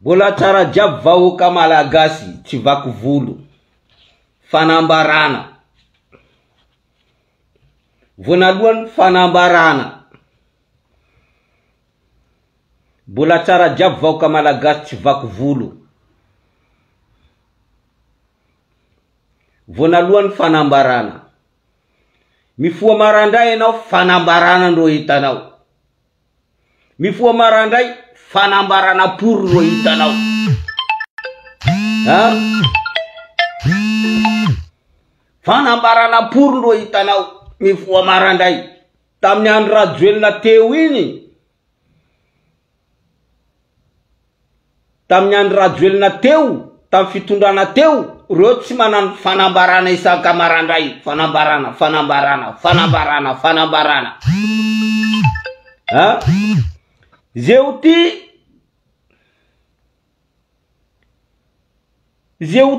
Bola tsara jiaby vahoaka malagasy tsy vaky volo. Fanambarana. Vonalohany fanambarana. Bola tsara jiaby vahoaka malagasy tsy vaky volo. Vonalohany fanambarana. Mifoha marandray enao fanambarana ndo hitanao. Mifoha marandray fanambarana pour ndo hitanao. Ha? Fanambarana pour ndo hitanao. Mifoha marandray. Tamin'ny andro rajoelina teo iny. Tamin'ny andro rajoelina teo, tamin'ny fitondrana teo, reo tsy manano fanambarana isaka marandray. Fanambarana. Ha? Zeo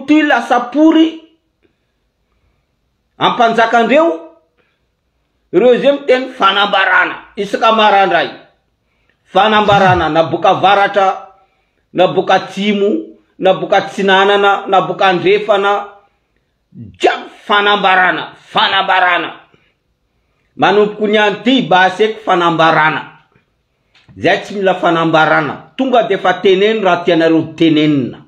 ty lasa pory ampanjakandreo, reo zay miteny fanambarana isaka marandray. Fanambarana na boka varatra, na boka atsimo, na boka atsinanana, na boka andrefana, jiaby fanambarana. Manomboky niany ty baseko fanambarana. Zay tsy mila fanambarana. Tonga defa teneno raha tianareo tenenina.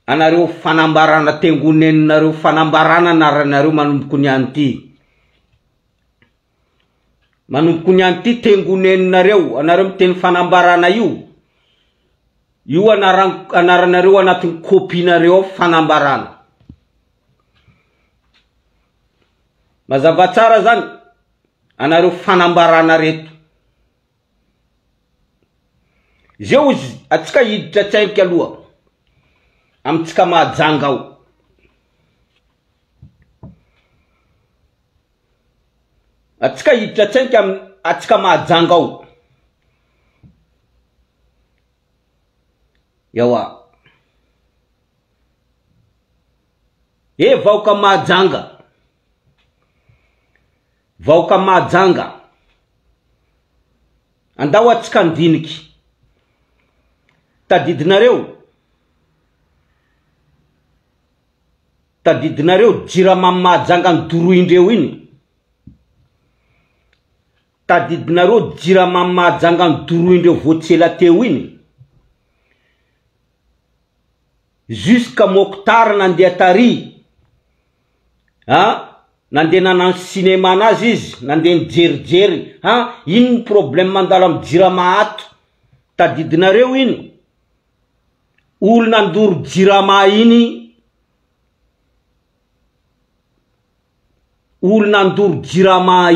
Anareo fanambarana tengonenareo fanambarana naranareo manomboky niany ty. Manomboky niany ty tengonenareo. Anareo miteny fanambarana io. Io anaranareo anatin'ny kopinareo fanambarana. Mazava tsara zany. Anareo fanambarana reto. Zeo izy atsika hiditra tsainky aloha. Amitsika mahajanga ao. Atsika hiditra tsainky atsika mahajanga ao. Yawa. Vahoaka mahajanga. Vahoaka mahajanga. Andao atsika andiniky. Tadidinareo jirama mahajanga ny doroindreo iny. Tadidinareo jirama mahajanga ny doroindreo voatsela teo iny. Jusqu'à Mokhtar nandeha tary. Ha? Nandeha nanano cinéma nazy izy, nandeha nijerijery. Ha? Ino ny problème mandalo amin'ny jirama ato? Tadidinareo iny. Olona ndoro jirama iny. Olona ndoro jirama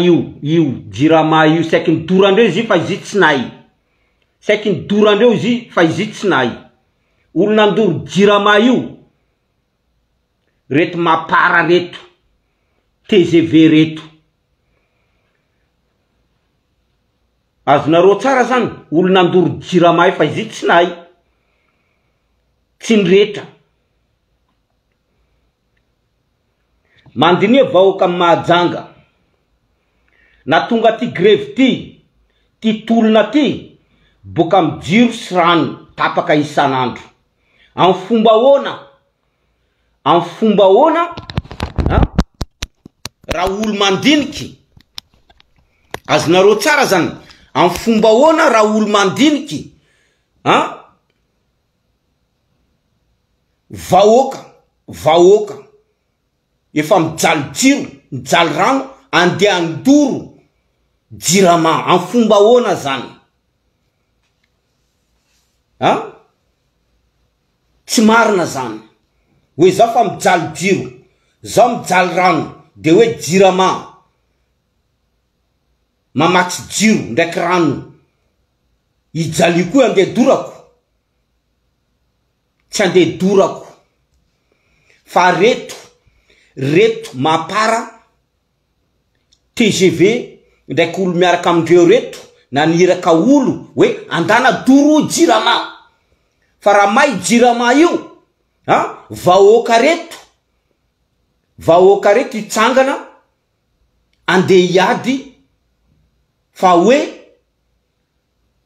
jirama io saiky ny dorandreo izy fa izy tsy nahy. Saiky ny dorandreo izy fa izy tsy nahy. Olona ndoro jirama io. Reto mapara reto. TGV reto. Azonareo tsara zany. Olona ndoro jirama io fa izy tsy nahy. Tsy nretra. Mandinie vahoaka mahajanga. Na tonga ty greve ty tolona ty, boka mijiro sy rano tapaka isanandro. Amin'ny fomba hoana, raha olo mandiniky. Azonareo tsara zany. Amin'ny fomba hoana raha olo mandiniky. Vahoaka. Efa mijaly jiro, mijaly rano, andeha andoro jirama. Amin'ny fomba hoana zany. Tsy marina zany. Hoe zaho fa mijaly jiro, zaho mijaly rano, de hoe jirama. Mamatsy jiro ndraiky rano. Ijaly koa andeha dorako. Tsy andeha dorako. Fa reto mapara TGV ndraiky olo miaraka amindreo reto naniraka olo hoe andana doro jirama. Fa raha may jirama io, vahoaka reto itsangana andeha hiady. Fa hoe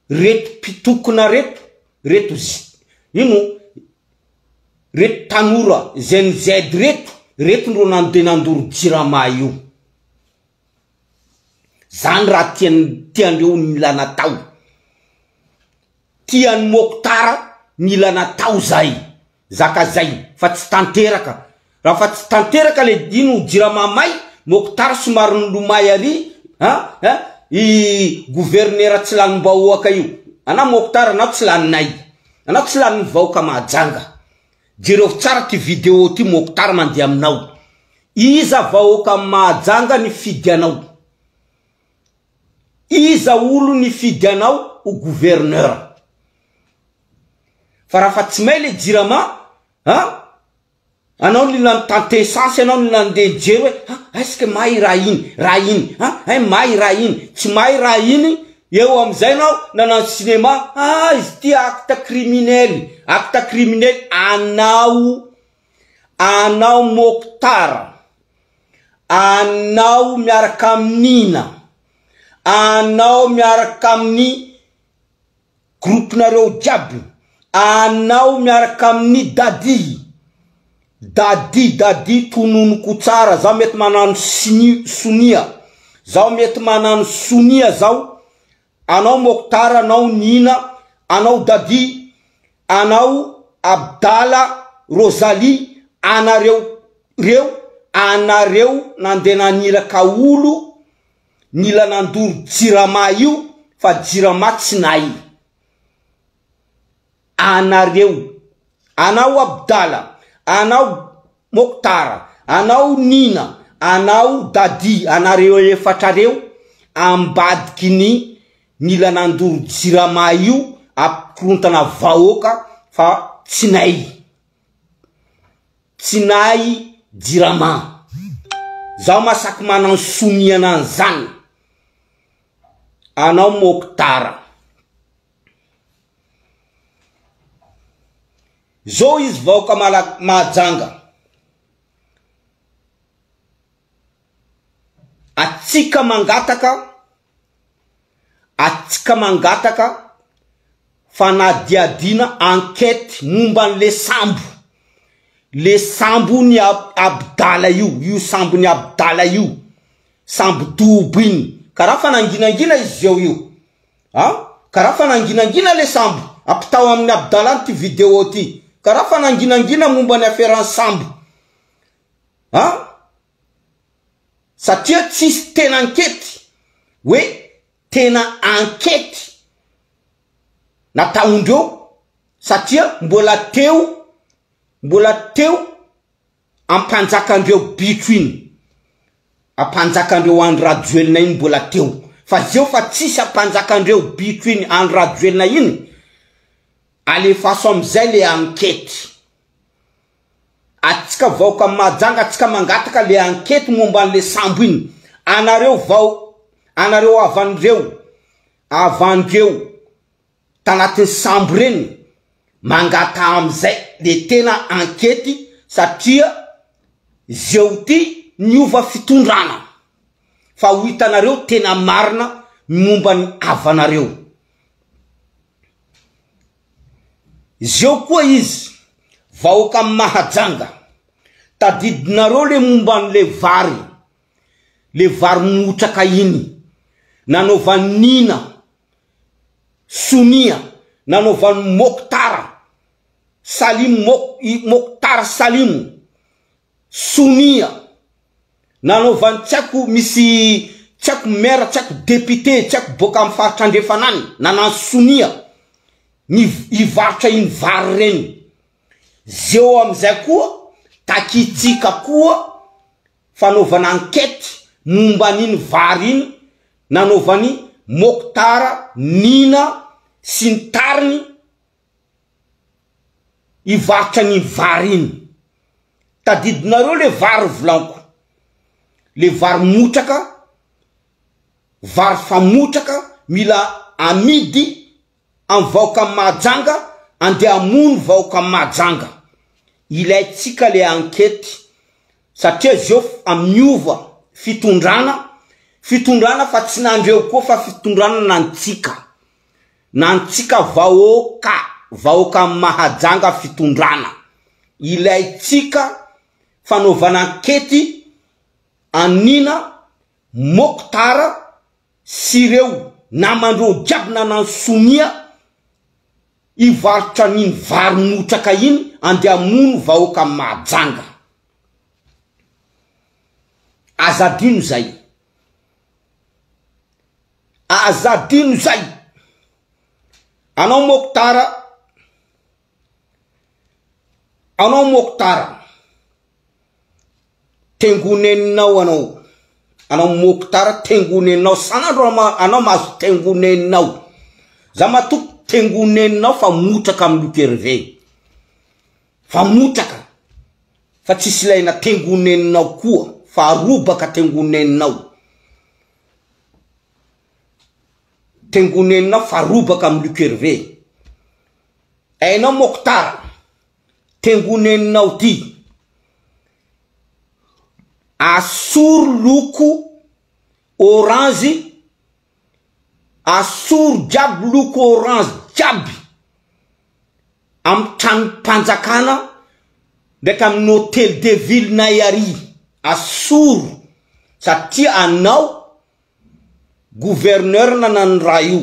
reto pitokona reto reto ino reto tanora ZNZ reto ndro nandenandoro jirama io zany raha tiandreo mila natao tiany Moktar mila natao zay zaka zay fa tsy tanteraka raha fa tsy tanteraka le dino jirama may Moktar somary nilomay ary i gouverneur tsy lanim-bahoaka io ana Moktar anao tsy laninay anao tsy lanin'ny vahoaka Mahajanga jereo tsara ty vidéo ty Moktar mandeha aminao iza vahoaka Mahajanga ny fidy anao iza olo ny fidy anao o gouverneur fa raha fa tsy may le jirama anao nilany tante essence anao nilany de jery hoe est-ce que may raha iny may raha iny tsy may raha iny eo amizay anao nanano cinéma izy ty acte criminel anao Moktar anao miaraka amin'ina anao miaraka amin'ny groupe nareo jiaby anao miaraka amin'ny dadi tononoko tsara zaho mety manano sonia zaho mety manano sonia zaho anao Moktar anao Nina anao Dadi anao Abdala Rosalie anareo nandeha nanilaka olo nila nandoro jirama io fa jirama tsy nay anareo anao Abdala anao Moktar anao Nina anao Dadi anareo efatrareo ambadiky ny nila nandoro jirama io apikontana vahoaka fa tsy nay jirama zaho masaky manano somiana an'izany anao Moktar zao izy vahoaka Mahajanga atsika mangataka fanadiadina enquête momban'le sambo ny Abdala io sambo ny Abdala io sambo dobo iny karaha fananginangina izy io karaha fananginangina le sambo apitao amin'ny Abdala ty vidéo ty karaha fananginangina momba ny affaire sambo satria tsisy tena enquête hoe tena enquête nataondreo satria mbola teo ampanjakandreo bitro iny ampanjakandreo Andry Rajoelina iny mbola teo fa zeo fa tsisy ampanjakandreo bitro iny Andry Rajoelina iny alefaso amizay le enquête atsika vahoaka Mahajanga atsika mangataka le enquête momba an'le sambo iny anareo avandreo tanatin'ny sambo reny mangata amizay le tena enquête satria zeo ty niova fitondrana fa ho hitanareo tena marina momba ny avanareo zeo koa izy vahoaka Mahajanga tadidinareo le momba ny le vary motraka iny nanovan'ny Nina Sonia nanovan'ny Moktar Salim Sonia nanovan'ny tsako misy tsako maire tsako député tsako boka amin'ny faritra andrefanany nanano Sonia ivarotra iny vary reny zeo amizay koa takitsika koa fanaovana enquête momba n'iny vary iny nanovany Moktar Nina sy ny tariny ivarotra ny vary iny tadidinareo le vary volanko le vary motraka vary famotraka mila amidy amin'ny vahoaka Mahajanga andeha amono vahoaka Mahajanga ilaitsika le enquête satria zeo amiova fitondrana fa tsy nandreo koa fa fitondrana nantsika vahoaka vahoaka mahajanga fitondrana ilaitsika fanaovana ankety anina Mokhtar sireo namandreo jiaby nanano sonia ivarotra niny vary motraka iny ande amono vahoaka mahajanga azadino zay anao Mokhtar tengoneninao anao Mokhtar tengoneninao sanandro anao mahazo tengoneninao za matoky tengoneninao fa motraka amy Lukerve fa motraka fa tsisy ilaina tengoneninao koa fa arobaka tengoneninao fa arobaka amy Lukerve ainao Mokhtar tengoneninao ty asoro loko orange asoro jiaby loko orange jiaby amy trano panjakana ndraiky amin'ny hôtel de ville Nayari asoro satria anao gouverneur nanano raha io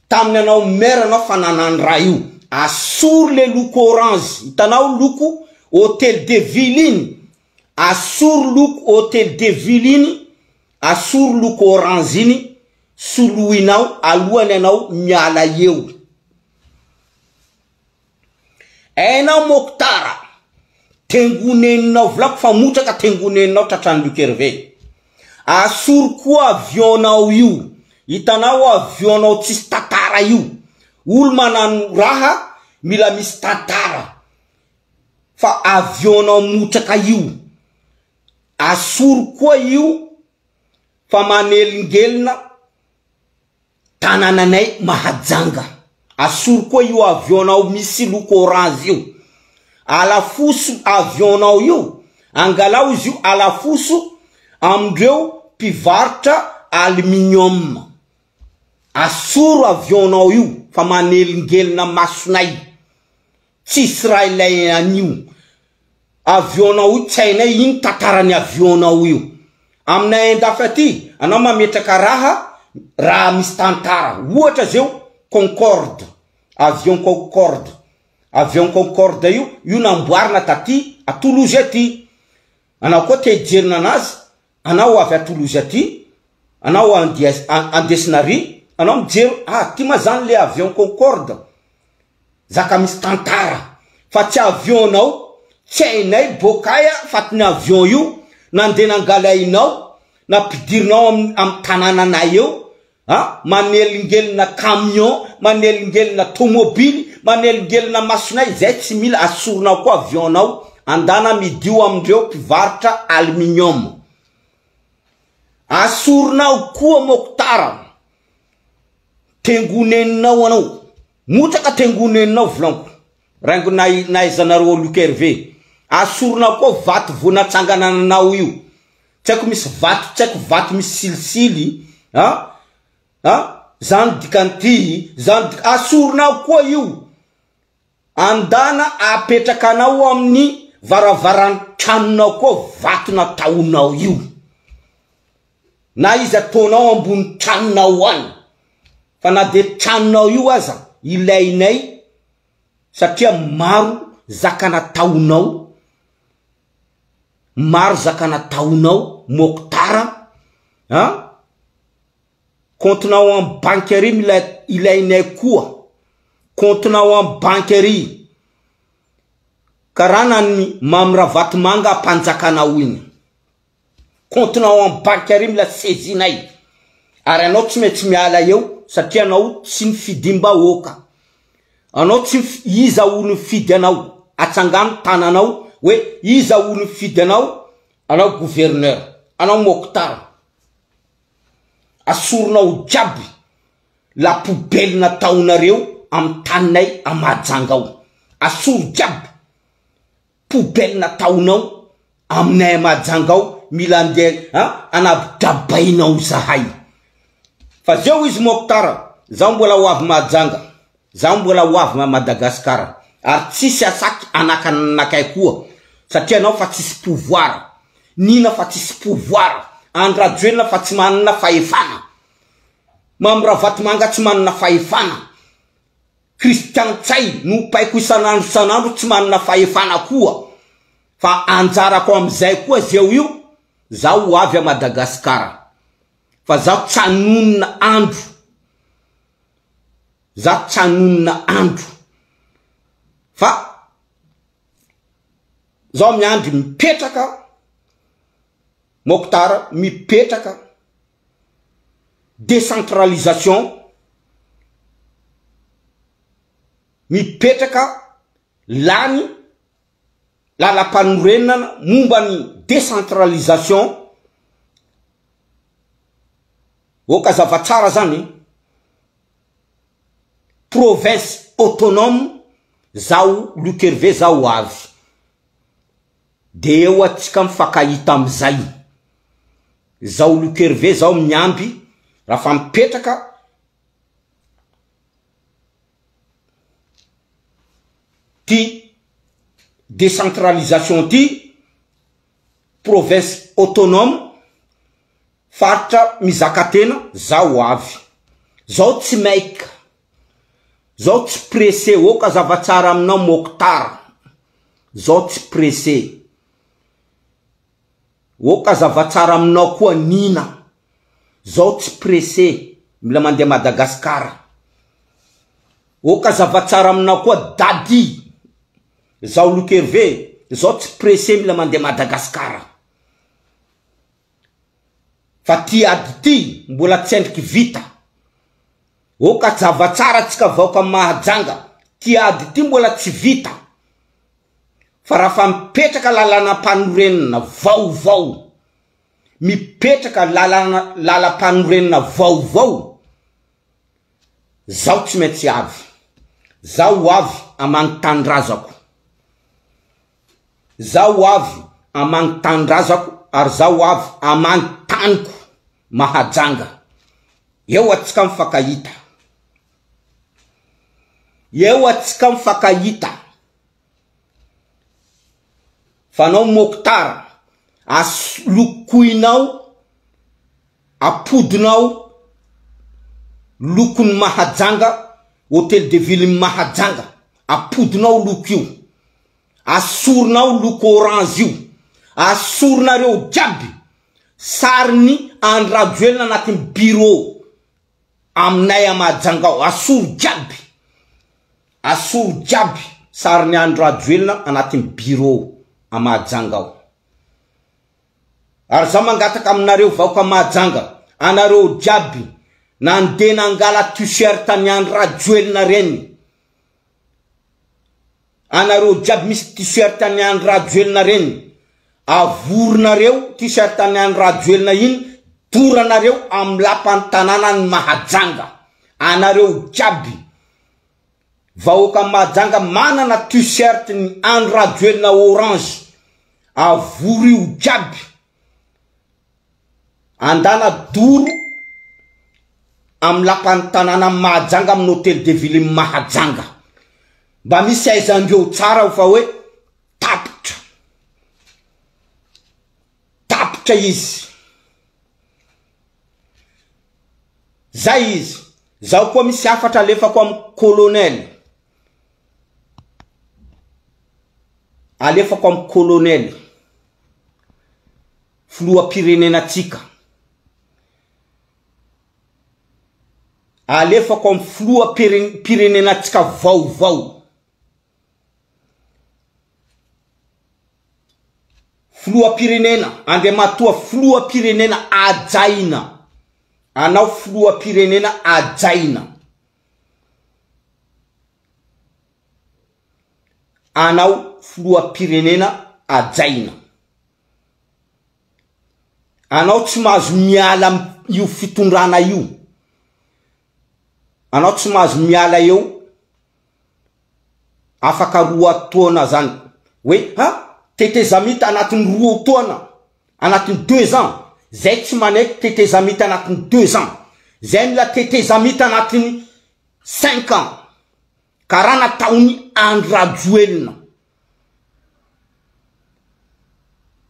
taminy anao maire anao fa nanano raha io asoro le loko orange hitanao loko hôtel de ville iny asoro loko hôtel de ville iny asoro loko orange iny soloinao alohany anao miala eo ainao Mokhtar tengoneninao volako fa motraka tengoneninao tratrany Lukerve asoro koa avionnao io hitanao avionnao tsisy tatara io olo manano raha mila misy tatara fa avionnao motraka io asoro koa io fa manelingelina tanananay mahajanga asoro koa io avionnao misy loko orange io alafoso avionnao io angalao izy io alafoso amindreo mpivarotra aluminium asoro avionnao io fa manelingelina masonay tsisy raha ilaina an'io avionnao io tsy hainay iny tatarany avionnao io aminay andafa ty anao mametraka raha misy tantara ohatra zeo Concorde avion Concorde io namboarina taty a Toulouse aty anao koa te hijerina anazy anao avy a Toulouse aty anao andesinary anao mijery ty mazany le avion Concorde zaka misy tantara fa tsy avionnao tsy hainay bokaya fatiny avion io nandeha nangalainao napidirinao amy tanananay eo manelingelina camion manelingelina tomobily manelingelina masonay zay tsy mila asoronao koa avionnao andana midio amindreo mpivarotra aluminium asoronao koa Mokhtar tengoneninao anao motraka tengoneninao volanko rango naizanareo Lukerve asoronao koa vato vonatsangananao io tsy haiko misy vato tsy haiko vato misy silisily zany dikanty zany asoronao koa io andana apetrakanao amin'ny varavaran'ny tranonao koa vato nataonao io na izy ataonao ambony tranonao any fa na de tranonao io aza ilainay satria maro zaka nataonao Mokhtar comptenao en banquerie mila ilainay koa comptenao en banquerie karana ny mamravato manga panjakanao iny comptenao en banquerie mila sezinay ary anao tsy maintsy miala eo satria anao tsy mifidimbahoaka anao tsy iza olo mifidy anao atsangano tananao hoe iza olo mifidy anao gouverneur anao Mokhtar asoronao jiaby la poubelle nataonareo amy taninay amajangao asoro jiaby poubelle nataonao aminay amajangao mila andeha anabidabainao zahay fa zeo izy Mokhtar zaho mbola ho avy majanga za mbola hoavy ma Madagascar ary tsisy asaky anakanakay koa satria anao fa tsisy pouvoir nina fa tsisy pouvoir Andrajoelina fa tsy manana fahefana Mamravatomanga tsy manana fahefana Christian Tsay no paiko isanandro tsy manana fahefana koa fa anjarako amizay koa zeo io zaho hoavy a Madagascar fa zaho tsanonina andro zaho tsanonina andro fa zaho miandry mipetraka Mokhtar mipetraka décentralisation mipetraka lany lala-panorenana momba ny décentralisation okazava tsara zany province autonome zao Lukerve zao avy de eo atsika mifakahita amizay zao Lukerve zao miamby raha fa mipetraka ty décentralisation ty province autonome faritra mizakatena zao avy zao tsy maika zao tsy pressé oka zavatsara aminao Mokhtar zao tsy pressé oka zavatsara aminao koa nina zao tsy pressé mila mandeha Madagascar oka zavatsara aminao koa dady zao Lukerve zao tsy pressé mila mandeha Madagascar fa ty ady ty mbola tsendriky vita oka zavatsara tsika vaoka Mahajanga ty ady ty mbola tsy vita fa raha fa mipetraka lalana panorenana vaovao mipetraka lala panorenana vaovao zaho tsy maintsy avy zaho avy amagntandrazako zaho avy amagntandrazako ary zaho avy amagtaniko Mahajanga eo atsika mifakahita eo atsika mifakahita fanao Mokhtar lokoinao apodinao lokony Mahajanga Hôtel de Ville Mahajanga apodinao loko io asorinao loko orange io asorinareo jiaby sariny Andrajoelina anatin'ny bureau aminay a Mahajanga ao asoro jiaby sariny Andrajoelina anatin'ny bureau a Mahajanga ao ary za mangataka aminareo vaoka Mahajanga anareo jiaby nandeha nangala t-shirt ny Andrajoelina reny anareo jiaby misy t-shirt ny Andrajoelina reny avorinareo t-shirt ny Andrajoelina iny doranareo amin'ny lapan'ny tanàna ny Mahajanga anareo jiaby vaoka Mahajanga manana t-shirt ny Andrajoelina orange avory io jiaby andana doro amin'ny lapan'ny tanàna Mahajanga amin'ny Hôtel de Ville Mahajanga mba misy aizandreo tsara fa hoe tapitra izy zay izy zaho koa misy afatra alefako amin'ny colonel alefako amin'ny colonel filoham-pirenenatsika alefako amin'ny filoham-pirenenatsika vaovao filoham-pirenena Andriamatoa filoham-pirenena ajaina anao filoham-pirenena ajaina anao filoham-pirenena ajaina anao tsy mahazo miala io fitondrana io anao tsy mahazo miala eo afaka 2 taona zany hoe tetezamita anatin'ny 2 taona anatin'ny 2 ans zay tsy maneky tetezamita anatin'ny 2 ans zay mila tetezamita anatin'ny 5 ans karaha nataony Andro Rajoelina.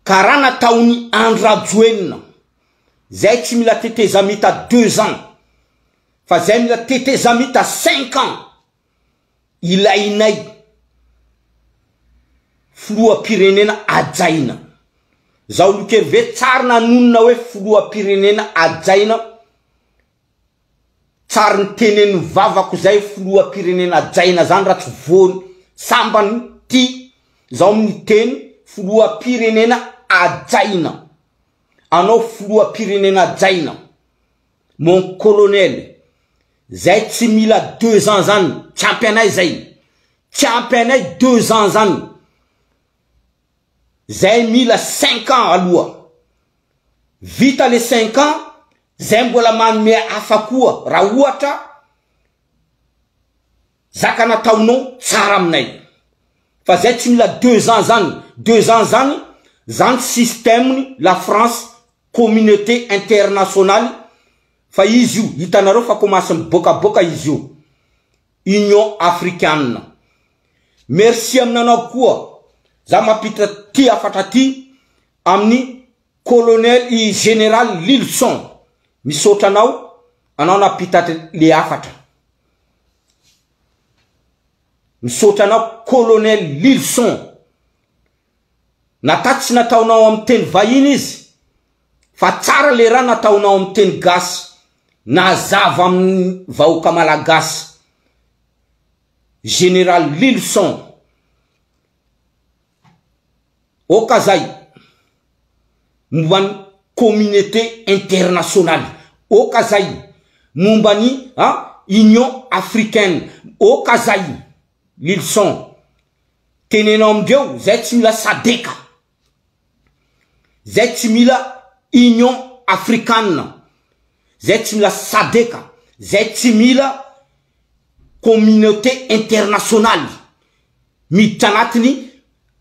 Karaha nataony Andro Rajoelina. Zay tsy mila tetezamita 2 ans. Fa zay mila tetezamita 5 ans. Ilainay filoham-pirenena ajaina. Zao Lukerve tsara nanonona hoe filoham-pirenena ajaina. Tsara niteneny vavako zay filoham-pirenena ajaina zany raha tsy voany sambany ty zao miteny filoham-pirenena ajaina. Anao filoham-pirenena ajaina. Mon colonel. Zay tsy mila 2 ans zany. Championnat zay. Championnat 2 ans zany. Zay mila 5 ans aloha. Vita le 5 ans. Zay mbola manome hafa koa. Raha ohatra zaka nataonao tsara aminay. Fa zay tsy mila 2 ans zany. 2 ans zany. Zany système la France communauté internationale. Fa izy io hitanareo fa commence mibokaboka izy io. Union africaine. Merci aminanao koa. Za mapitra ty afatra ty amin'ny colonel i général Lilson. Misaotra anao napita le afatra. Misaotra anao colonel Lilson. Natatsy nataonao amin'ny teny vahiny izy. Fa tsara le raha nataonao amin'ny teny gasy. Nazava amin'ny vahoaka malagasy. Général Lilson. Oka zay. Mombany communauté internationale. Oka zay. Mombany Union africaine. Oka zay. Lilson. Tenenao amindreo. Zay tsy mila sadeka. Zay tsy mila Union africaine. Zay tsy mila sadeka. Zay tsy mila communauté internationale. Miditra anatiny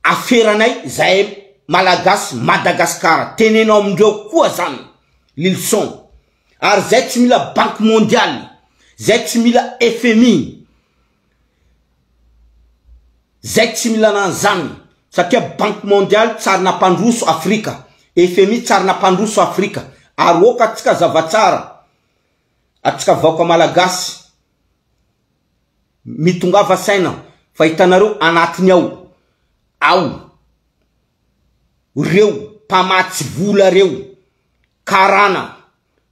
aferanay zay malagasy Madagascar. Tenenao amindreo koa zany. Lilson. Ary zay tsy mila Banque mondiale. Zay tsy mila FMI. Zay tsy mila nanzany. Satria Banque mondiale tsara nampandroso Afrika. FMI tsara nampandroso Afrika. Ary oka atsika zavatsara. Atsika vahoaka malagasy. Mitongava saina. Fa hitanareo anatiny ao. Ao. Reo mpamatsy vola reo. Karana.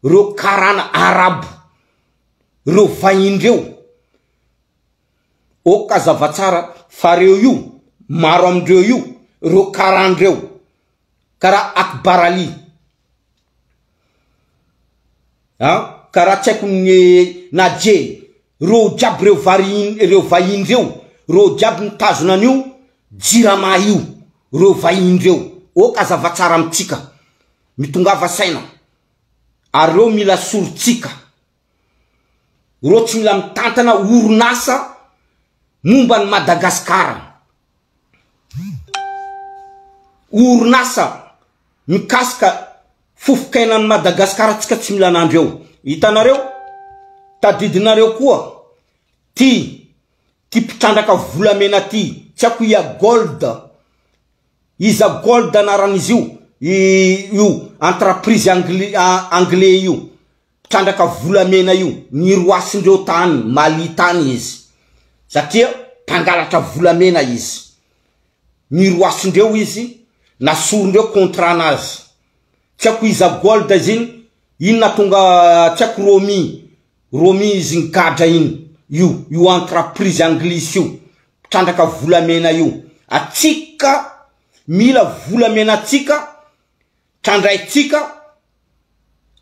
Reo karana arabo. Reo vahindreo. Oka zavatsara. Fa reo io. Maro amindreo io. Reo karandreo. Kara Akbar Ali. Kara tsaiko ny Nadje. Reo jiaby reo vahindreo. Reo jiaby nitazona an'io. Jirama io. Reo vahindreo. Oka zavatsara amitsika. Mitongava saina. Ary reo mila soritsika. Reo tsy mila mitantana orinasa momba ny Madagascar. Orinasa mikasika fofokainan'ny Madagascar atsika tsy mila anandreo. Hitanareo tadidinareo koa ty mpitrandraka volamena ty tsy ako ia Gold. Iza Gold anaran'izy io entreprise anglais io mpitrandraka volamena io niroasindreo tany Mali tany izy satria mpangalatra volamena izy niroasindreo izy nasorindreo contrat nazy tsy ako iza Gold ziny inona tonga tsy ako Romi izy nikadra io entreprise anglisy io mpitrandraka volamena io atsika mila volamena atsika trandraitsika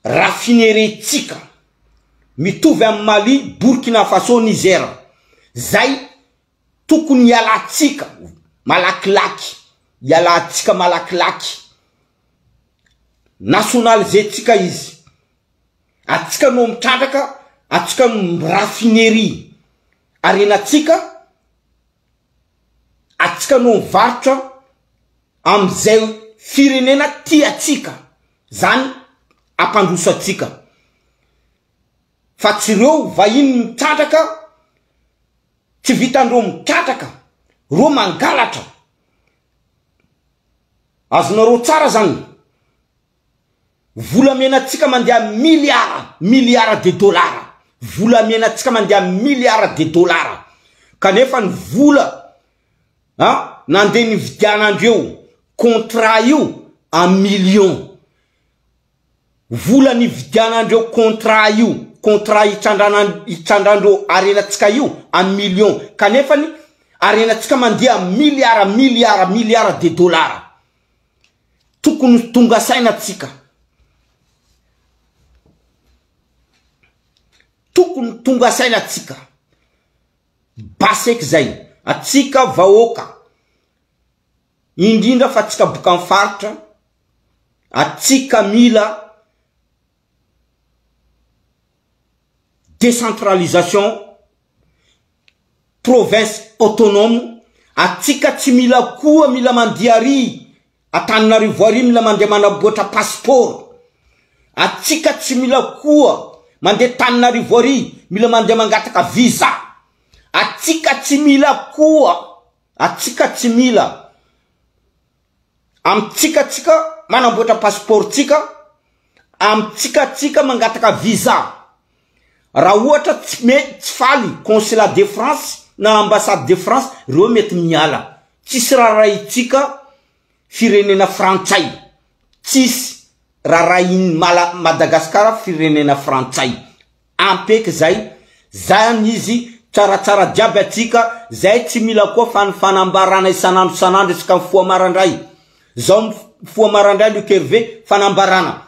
raffinerie-tsika mitovy amin'ny Mali, Burkina Faso, Niger. Zay tokony ialatsika malakilaky. Ialatsika malakilaky. Nationalize-tsika izy. Atsika no mitrandraka, atsika no raffinerie. Arenatsika, atsika no mivarotra amizay firenena tiatsika. Zany ampandroso atsika. Fa tsy reo vahiny mitrandraka tsy vitandreo mikatraka ro mangalatra azonareo tsara zany volamenatsika mandeha milliards de dollars volamenatsika mandeha milliards de dollars kanefa ny vola nandeha nividianandreo contrat io en millions vola nividianandreo contrat io contrat itrandrandreo arenatsika io en millions kanefa ny arenatsika mandeha milliards de dollars tokony tonga sainatsika tokony tonga sainatsika baseky zay atsika vahoaka indrindra fa atsika boka amin'ny faritra atsika mila décentralisation province autonome atsika tsy mila koa mila mandiary Antananarivo ary mila mandeha manaboatra passeport atsika tsy mila koa mandeha Antananarivo ary mila mandeha mangataka visa atsika tsy mila koa atsika tsy mila amtsika manamboatra passeport tsika amtsika mangataka visa raha ohatra tsy faly consulat de France na ambassade de France reo mety miala tsisy raha itsika firenena frantsay tsisy raha Madagascar firenena frantsay ampeky zany izy tsaratsara jiaby atsika zay tsy mila koa fanambarana isanandro isika foa marandray zao foa marandray le kerve fanambarana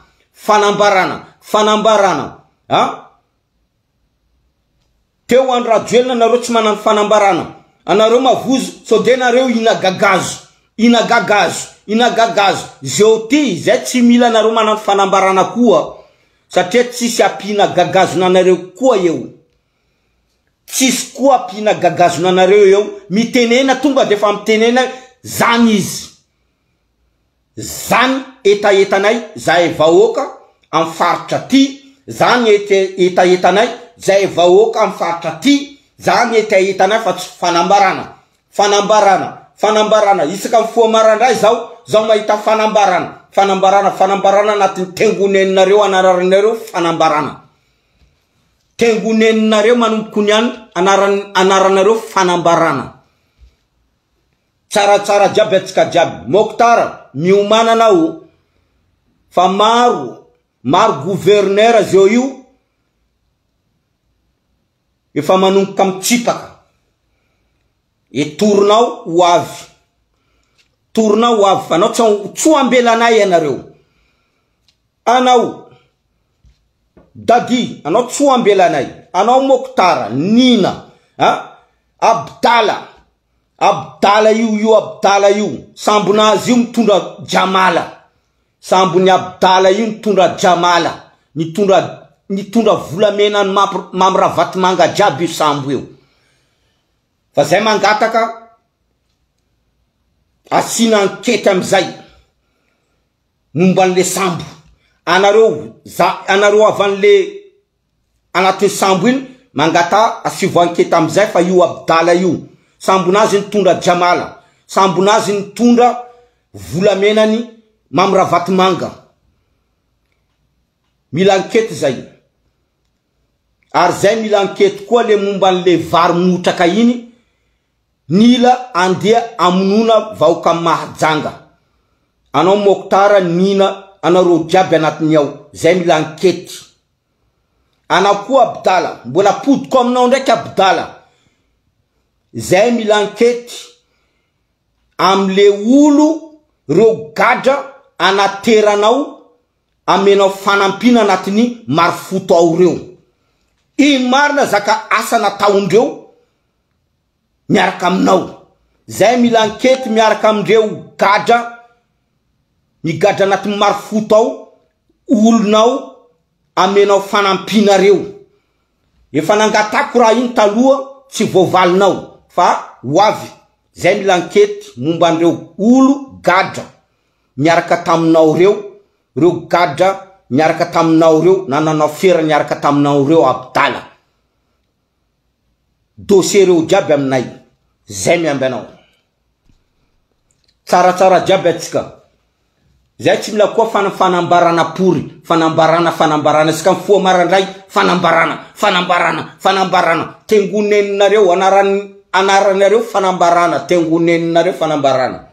teo andro ajoelina nareo tsy manano fanambarana anareo mavozo sode nareo inagagazo zao ty zay tsy mila nareo manano fanambarana koa satria tsisy apina gagazo nanareo koa eo tsisy koa apina gagazo nanareo eo mitenena tonga de fa mitenena zany izy zany etaetanay zahay vahoaka amin'ny faritra ty zany etaetanay zahay vahoaka amin'ny faritra ty zany etaetanay fa tsy fanambarana isaka foa marandray zao mahita fanambarana anatin'ny tengoneninareo anaranareo tengoneninareo manomboka niany anaranareo fanambarana tsaratsara jiaby atsika jiaby Mokhtar miomananao fa maro gouverneur zao io efa manomboka mitsipaka tournao hoavy fa anao tsy ambelanay ianareo anao dadi anao tsy ambelanay anao Mokhtar Nina Abdala io sambonazy io mitondra Jamala sambony Abdala io mitondra Jamala nitondra volamena mamravaty manga jiaby io sambo io fa zay mangataka asina ankety amizay momba an'le sambo anareo avy an'le anatin'ny sambo iny mangata asivo ankety amizay fa io Abdala io sambonazy nitondra Jamala sambonazy nitondra volamenany mamravaty manga mila ankety zay ary zay mila ankety koa le momba an'le vary motraka iny nila andeha amonona vahoaka mahajanga anao Mokhtar Nina anareo jiaby anatiny ao zay mila ankety anao koa Abdala mbola podiko aminao ndraiky Abdala zay mila ankety amle olo reo gadra anateranao amenao fanampina anatiny marifoto ao reo iny marina zaka asa nataondreo miaraka aminao zay mila ankety miaraka amindreo gadra ny gadra anatiny marifoto ao olonao amenao fanampina reo efa nangatako raha iny taloha tsy voavalinao fa hoavy zay mila ankety momba andreo olo gadra miaraka taminao reo gadra miaraka taminao reo nananao fera miaraka taminao reo Abdala dossier reo jiaby aminay zay miamby anao tsaratsara jiaby atsika zay tsy mila koa fanambarana pory fanambarana sika mifoa marandray fanambarana tengoneninareo anaranareo fanambarana tengoneninareo fanambarana